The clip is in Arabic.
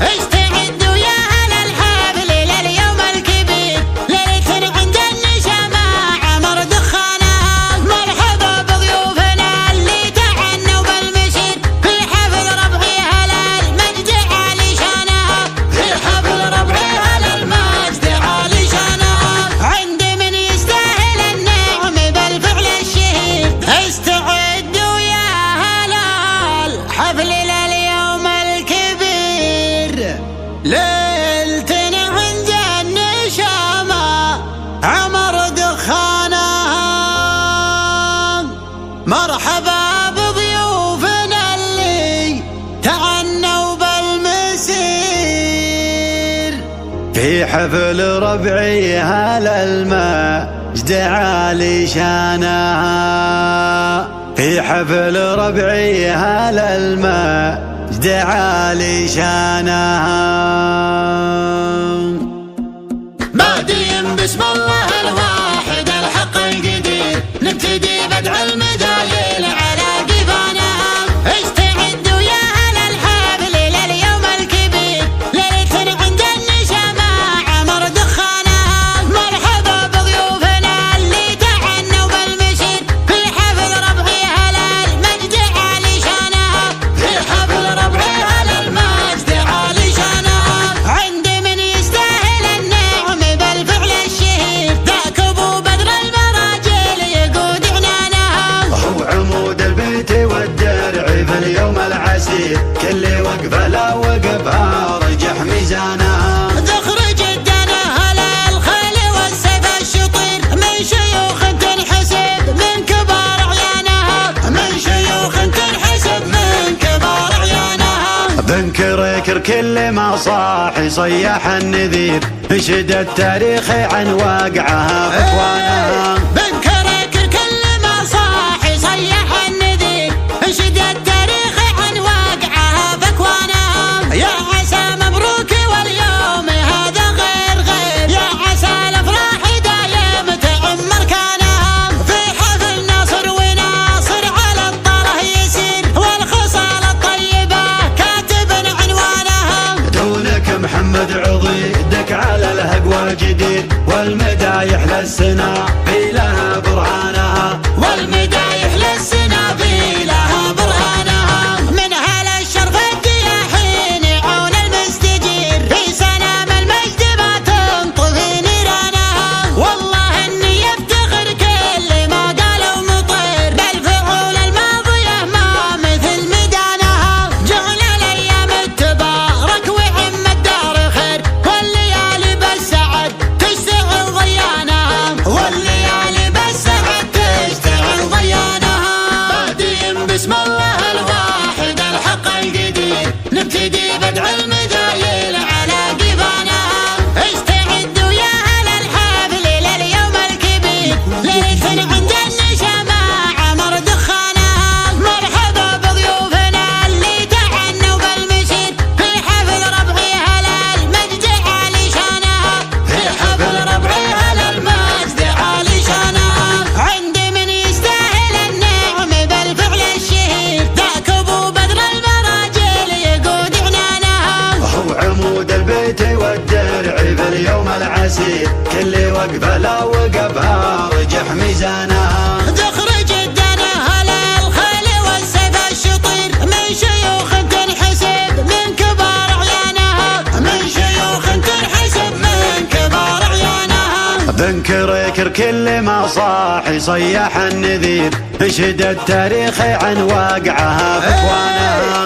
استعدوا يا أهل الحفل لليوم الكبير، ليلة عند النشامة عمر دخانها. مرحبا بضيوفنا اللي تعنوا بالمشير في حفل ربعي هلا المجد عالي شانها، في حفل ربعي هلا المجد عالي شانها. عند من يستاهل النعم بالفعل الشهير، استعدوا يا أهل الحفل لليوم الكبير، ليلتنا عند النشامة عمر دخانها. مرحبا بضيوفنا اللي تعنوا بالمسير في حفل ربعي هلا المجد عالي شانها، في حفل ربعي هلا المجد عالي شانها. بادين بسم الله الواحد الحق القدير، نبتدي بدع المدايل على قفانها. استعدوا يا أهل الحفل لليوم الكبير، ليلة عند النشامة عمر دخانها. مرحبا بضيوفنا اللي تعنوا بالمشير في حفل ربعي هلا المجد عالي شانها، في حفل ربعي هلا المجد عالي شانها. عند من يستاهل النعم بالفعل الشهير، ذاك ابو بدر المراجل يقود عنانها. هو عمود البيت والدرع في اليوم العسير، كل وقفه لا وقفها رجح ميزانها. تخرج الدنا هلا الخيل والسيف الشطير، من شيوخ تنحسب من كبار عيانها، من شيوخ تنحسب من كبار عيانها. بنكركر كل ما صاح يصيح النذير، نشد التاريخ عن واقعها باخوانها. بنكركر كل ما صاح يصيح النذير، نشد التاريخ عن واقعها باكوانها. يا عسى مبروك واليوم هذا غير غير، يا عسى الافراح دايم تعمر كانها. في حفل ناصر وناصر على الطره يسير، والخصال الطيبه كاتب عنوانها. دونك محمد عضيدك على الهقوى جديد، والمدايح للسنا في لها برهانها، والمدايح للسنابي لها برهانها. من اهل الشرف الدياحين يعون المستجير، في سلام المجد ما تنطفي نيرانها. والله اني يفتخر كل ما قالوا مطير، بالفعول الماضيه ما مثل ميدانها. جعل الايام التبارك وعم الدار خير، والليالي بالسعد تشتغل ضيانها، والليالي بالسعد تشتغل ضيانها. بادين بسم الله الواحد الحق القدير، نبتدي بدع المدايل على قفانها. استعدوا يا أهل الحفل لليوم الكبير، ليلة عند النشامة عمر دخانها. مرحبا بضيوفنا اللي تعنوا بالمشير في حفل ربعي هلا المجد عالي شانها، في حفل ربعي هلا المجد عالي شانها. عند من يستاهل النعم بالفعل الشهير، ذاك ابو بدر المراجل يقود عنانها. هو عمود البيت والدرع في اليوم العسير، كل وقفه لا وقفها رجح ميزانها. تخرج الدنا هلا الخيل والسيف الشطير، من شيوخ تنحسب من كبار عيانها، من شيوخ تنحسب من كبار عيانها. بنكركر كل ما صاح يصيح النذير، نشد التاريخ عن واقعها باخوانها.